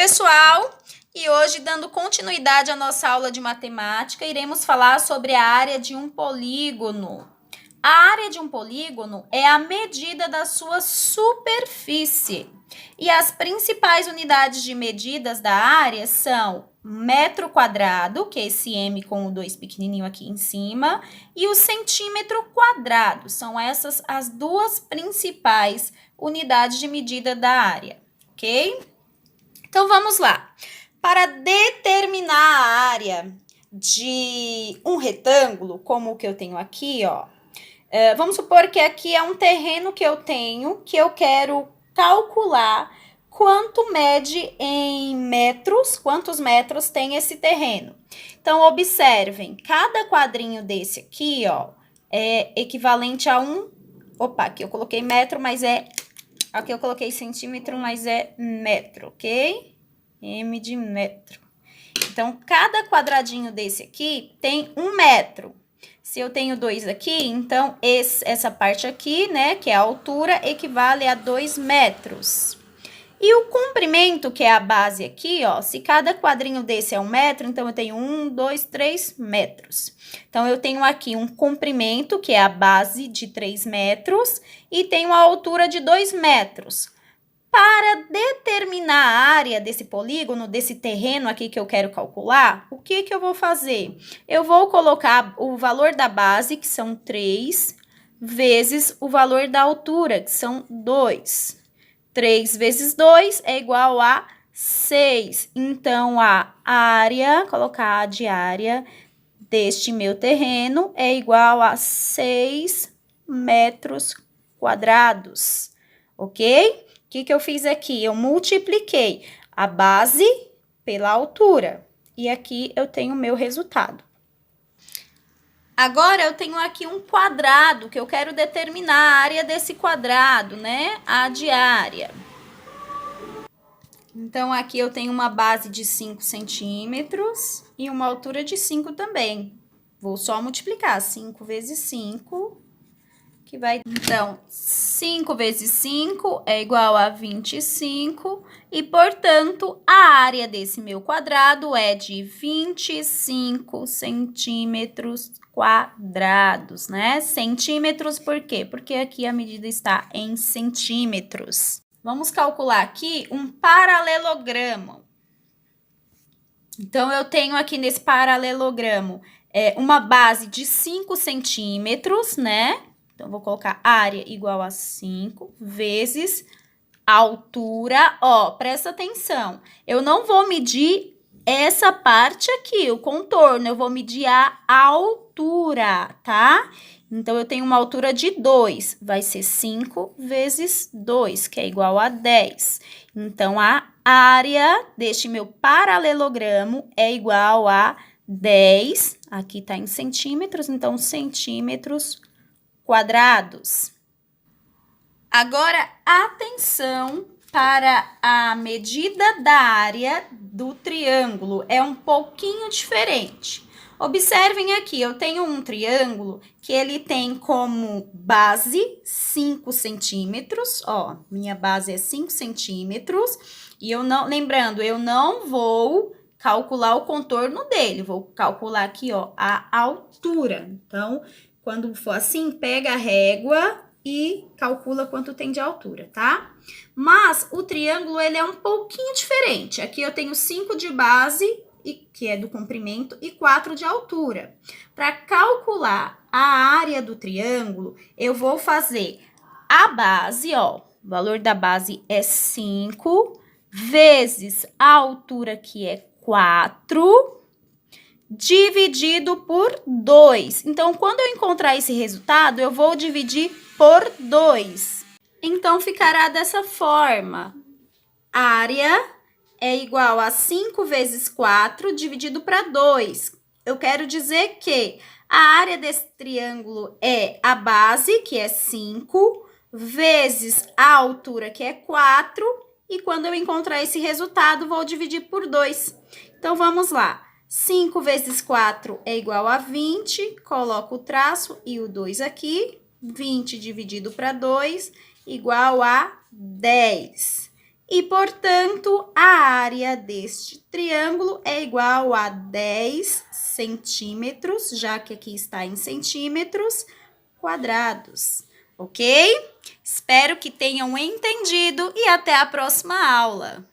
pessoal! E hoje, dando continuidade à nossa aula de matemática, iremos falar sobre a área de um polígono. A área de um polígono é a medida da sua superfície. E as principais unidades de medidas da área são metro quadrado, que é esse M com o 2 pequenininho aqui em cima, e o centímetro quadrado. São essas as duas principais unidades de medida da área, ok? Então, vamos lá. Para determinar a área de um retângulo, como o que eu tenho aqui, ó, vamos supor que aqui é um terreno que eu tenho, que eu quero calcular quanto mede em metros, quantos metros tem esse terreno. Então, observem, cada quadrinho desse aqui, ó, é equivalente a um... Opa, aqui eu coloquei metro, mas é... Aqui eu coloquei centímetro, mas é metro, ok? M de metro. Então, cada quadradinho desse aqui tem 1 metro. Se eu tenho 2 aqui, então essa parte aqui, né, que é a altura, equivale a 2 metros. E o comprimento, que é a base aqui, ó, se cada quadrinho desse é 1 metro, então eu tenho 1, 2, 3 metros. Então, eu tenho aqui um comprimento, que é a base de 3 metros, e tenho a altura de 2 metros. Para determinar a área desse polígono, desse terreno aqui que eu quero calcular, o que eu vou fazer? Eu vou colocar o valor da base, que são 3, vezes o valor da altura, que são 2. 3 vezes 2 é igual a 6. Então, a área, colocar a diária deste meu terreno é igual a 6 metros quadrados, ok? O que eu fiz aqui? Eu multipliquei a base pela altura. E aqui eu tenho o meu resultado. Agora, eu tenho aqui um quadrado, que eu quero determinar a área desse quadrado, né? A diária. Então, aqui eu tenho uma base de 5 centímetros e uma altura de 5 também. Vou só multiplicar 5 vezes 5, que vai... Então, 5 vezes 5 é igual a 25 e, portanto, a área desse meu quadrado é de 25 centímetros quadrados, né? Centímetros por quê? Porque aqui a medida está em centímetros. Vamos calcular aqui um paralelogramo. Então, eu tenho aqui nesse paralelogramo uma base de 5 centímetros, né? Então, vou colocar área igual a 5 vezes altura. Ó, presta atenção. Eu não vou medir essa parte aqui, o contorno. Eu vou medir a altura, tá? Então, eu tenho uma altura de 2. Vai ser 5 vezes 2, que é igual a 10. Então, a área deste meu paralelogramo é igual a 10. Aqui tá em centímetros, então, centímetros quadrados. Agora, atenção para a medida da área do triângulo. É um pouquinho diferente. Observem aqui, eu tenho um triângulo que ele tem como base 5 centímetros. Ó, minha base é 5 centímetros. E eu não, lembrando, eu não vou calcular o contorno dele. Vou calcular aqui, ó, a altura. Então, quando for assim, pega a régua e calcula quanto tem de altura, tá? Mas o triângulo, ele é um pouquinho diferente. Aqui eu tenho 5 de base, que é do comprimento, e 4 de altura. Para calcular a área do triângulo, eu vou fazer a base, ó, o valor da base é 5, vezes a altura, que é 4, dividido por 2. Então, quando eu encontrar esse resultado, eu vou dividir por 2. Então, ficará dessa forma. Área é igual a 5 vezes 4 dividido para 2. Eu quero dizer que a área desse triângulo é a base, que é 5, vezes a altura, que é 4. E quando eu encontrar esse resultado, vou dividir por 2. Então, vamos lá. 5 vezes 4 é igual a 20, coloco o traço e o 2 aqui. 20 dividido para 2, igual a 10. e, portanto, a área deste triângulo é igual a 10 centímetros, já que aqui está em centímetros quadrados, ok? Espero que tenham entendido e até a próxima aula!